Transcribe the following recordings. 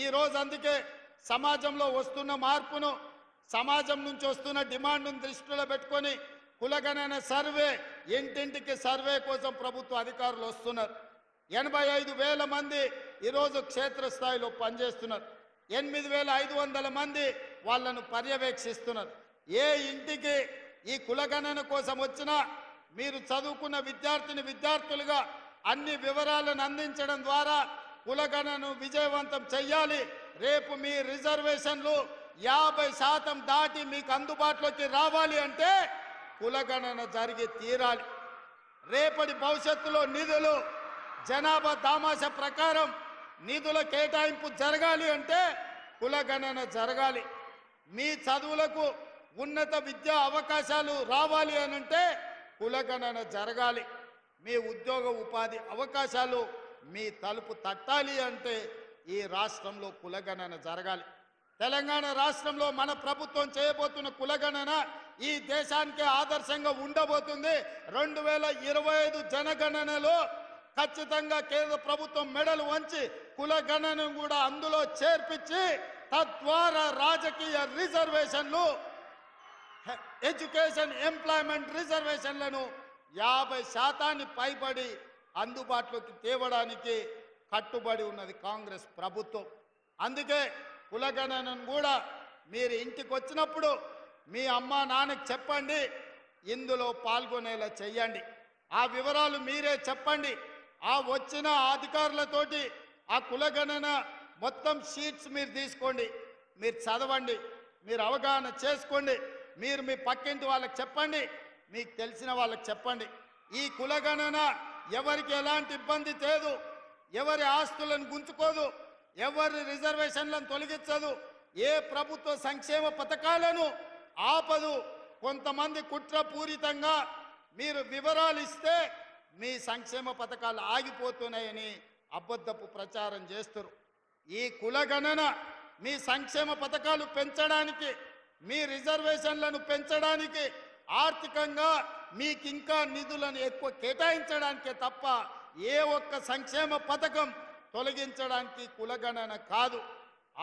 ఈ రోజు అందుకే సమాజంలో వస్తున్న మార్పును, సమాజం నుంచి వస్తున్న డిమాండ్ను దృష్టిలో పెట్టుకొని కులగణన సర్వే, ఇంటింటికి సర్వే కోసం ప్రభుత్వ అధికారులు వస్తున్నారు. 85,000 మంది ఈరోజు క్షేత్రస్థాయిలో పనిచేస్తున్నారు. 8,500 మంది వాళ్ళను పర్యవేక్షిస్తున్నారు. ఏ ఇంటికి ఈ కులగణన కోసం వచ్చినా మీరు చదువుకున్న విద్యార్థులుగా అన్ని వివరాలను అందించడం ద్వారా కులగణను విజయవంతం చెయ్యాలి. రేపు మీ రిజర్వేషన్లు 50% దాటి మీకు అందుబాటులోకి రావాలి అంటే కులగణన జరిగి తీరాలి. రేపటి భవిష్యత్తులో నిధులు జనాభా దామాష ప్రకారం నిధుల కేటాయింపు జరగాలి అంటే కులగణన జరగాలి. మీ చదువులకు ఉన్నత విద్యా అవకాశాలు రావాలి అనంటే కులగణన జరగాలి. మీ ఉద్యోగ ఉపాధి అవకాశాలు మీ తలుపు తట్టాలి అంటే ఈ రాష్ట్రంలో కులగణన జరగాలి. తెలంగాణ రాష్ట్రంలో మన ప్రభుత్వం చేయబోతున్న కులగణన ఈ దేశానికే ఆదర్శంగా ఉండబోతుంది. 2025 జనగణనలో ఖచ్చితంగా కేంద్ర ప్రభుత్వం మెడలు వంచి కులగణనను కూడా అందులో చేర్పించి తద్వారా రాజకీయ రిజర్వేషన్లు, ఎడ్యుకేషన్, ఎంప్లాయ్మెంట్ రిజర్వేషన్లను 50% పైబడి అందుబాటులోకి తేవడానికి కట్టుబడి ఉన్నది కాంగ్రెస్ ప్రభుత్వం. అందుకే కులగణనను కూడా మీరు ఇంటికి వచ్చినప్పుడు మీ అమ్మా నాన్నకి చెప్పండి, ఇందులో పాల్గొనేలా చెయ్యండి. ఆ వివరాలు మీరే చెప్పండి. ఆ వచ్చిన అధికారులతోటి ఆ కులగణన మొత్తం షీట్స్ మీరు తీసుకోండి, మీరు చదవండి, మీరు అవగాహన చేసుకోండి. మీరు మీ పక్కింటి వాళ్ళకి చెప్పండి, మీకు తెలిసిన వాళ్ళకి చెప్పండి. ఈ కులగణన ఎవరికి ఎలాంటి ఇబ్బంది లేదు, ఎవరి ఆస్తులను గుంజుకోదు, ఎవరి రిజర్వేషన్లను తొలగించదు, ఏ ప్రభుత్వ సంక్షేమ పథకాలను ఆపదు. కొంతమంది కుట్రపూరితంగా మీరు వివరాలు ఇస్తే మీ సంక్షేమ పథకాలు ఆగిపోతున్నాయని అబద్ధపు ప్రచారం చేస్తారు. ఈ కులగణన మీ సంక్షేమ పథకాలు పెంచడానికి, మీ రిజర్వేషన్లను పెంచడానికి, ఆర్థికంగా మీకు ఇంకా నిధులను ఎక్కువ కేటాయించడానికే తప్ప ఏ ఒక్క సంక్షేమ పథకం తొలగించడానికి కులగణన కాదు.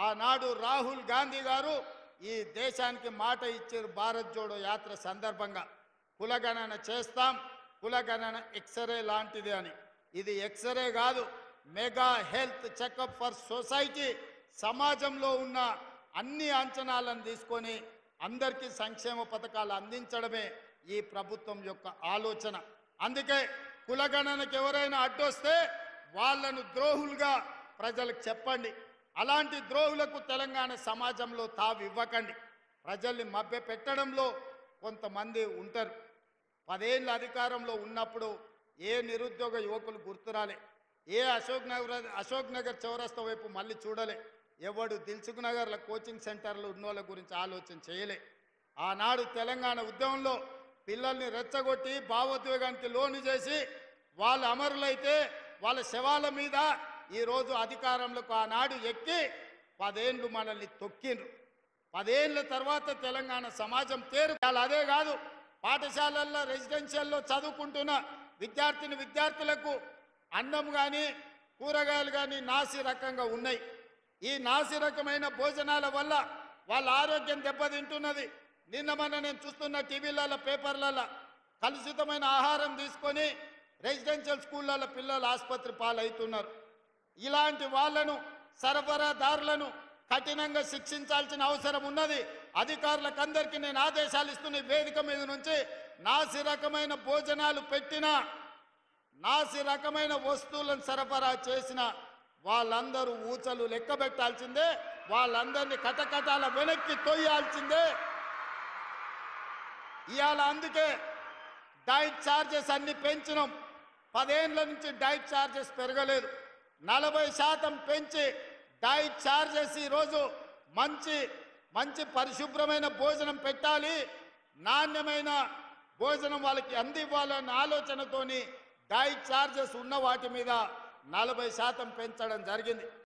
ఆనాడు రాహుల్ గాంధీ గారు ఈ దేశానికి మాట ఇచ్చారు. భారత్ జోడో యాత్ర సందర్భంగా కులగణన చేస్తాం, కులగణన ఎక్స్రే లాంటిది అని. ఇది ఎక్స్రే కాదు, mega health checkup for society. సమాజంలో ఉన్న అన్ని అంచనాలను తీసుకొని అందరికీ సంక్షేమ పథకాలు అందించడమే ఈ ప్రభుత్వం యొక్క ఆలోచన. అందుకే కులగణనకు ఎవరైనా అడ్డొస్తే వాళ్ళను ద్రోహులుగా ప్రజలకు చెప్పండి. అలాంటి ద్రోహులకు తెలంగాణ సమాజంలో తావు ఇవ్వకండి. ప్రజల్ని మభ్య పెట్టడంలో కొంతమంది ఉంటారు. 10 ఏళ్ళ అధికారంలో ఉన్నప్పుడు ఏ నిరుద్యోగ యువకులు గుర్తురాలే, ఏ అశోక్ నగర్ చౌరస్తా వైపు మళ్ళీ చూడలే, ఎవడు దిల్సుఖ్ నగర్ల కోచింగ్ సెంటర్లు ఉన్నోళ్ళ గురించి ఆలోచన చేయలే. ఆనాడు తెలంగాణ ఉద్యమంలో పిల్లల్ని రెచ్చగొట్టి భావోద్వేగానికి లోను చేసి వాళ్ళు అమరులైతే వాళ్ళ శవాల మీద ఈరోజు అధికారంలోకి ఆనాడు ఎక్కి 10 ఏళ్ళు మనల్ని తొక్కిండ్రు. 10 ఏళ్ళ తర్వాత తెలంగాణ సమాజం అదే కాదు, పాఠశాలల్లో రెసిడెన్షియల్లో చదువుకుంటున్న విద్యార్థులకు అన్నం కానీ కూరగాయలు కానీ నాసి రకంగా ఉన్నాయి. ఈ నాసి రకమైన భోజనాల వల్ల వాళ్ళ ఆరోగ్యం దెబ్బతింటున్నది. నిన్న మొన్న నేను చూస్తున్న టీవీలలో, పేపర్లలో కలుషితమైన ఆహారం తీసుకొని రెసిడెన్షియల్ స్కూళ్ళలో పిల్లలు ఆసుపత్రి పాలవుతున్నారు. ఇలాంటి వాళ్లను, సరఫరాదారులను కఠినంగా శిక్షించాల్సిన అవసరం ఉన్నది. అధికారులకు అందరికీ నేను ఆదేశాలు ఇస్తున్న వేదిక మీద నుంచి నాసి రకమైన భోజనాలు పెట్టిన, నాసి రకమైన వస్తువులను సరఫరా చేసిన వాళ్ళందరూ ఊచలు లెక్క పెట్టాల్సిందే. వాళ్ళందరినీ కటకటాల వెనక్కి తొయ్యాల్సిందే. ఇవాళ అందుకే డైట్ ఛార్జెస్ అన్ని పెంచినాం. 10 ఏళ్ల నుంచి డైట్ ఛార్జెస్ పెరగలేదు. 40% పెంచి డైట్ ఛార్జెస్ ఈరోజు మంచి పరిశుభ్రమైన భోజనం పెట్టాలి, నాణ్యమైన భోజనం వాళ్ళకి అందివ్వాలన్న ఆలోచనతోని డైట్ ఛార్జెస్ ఉన్న వాటి మీద 40% పెంచడం జరిగింది.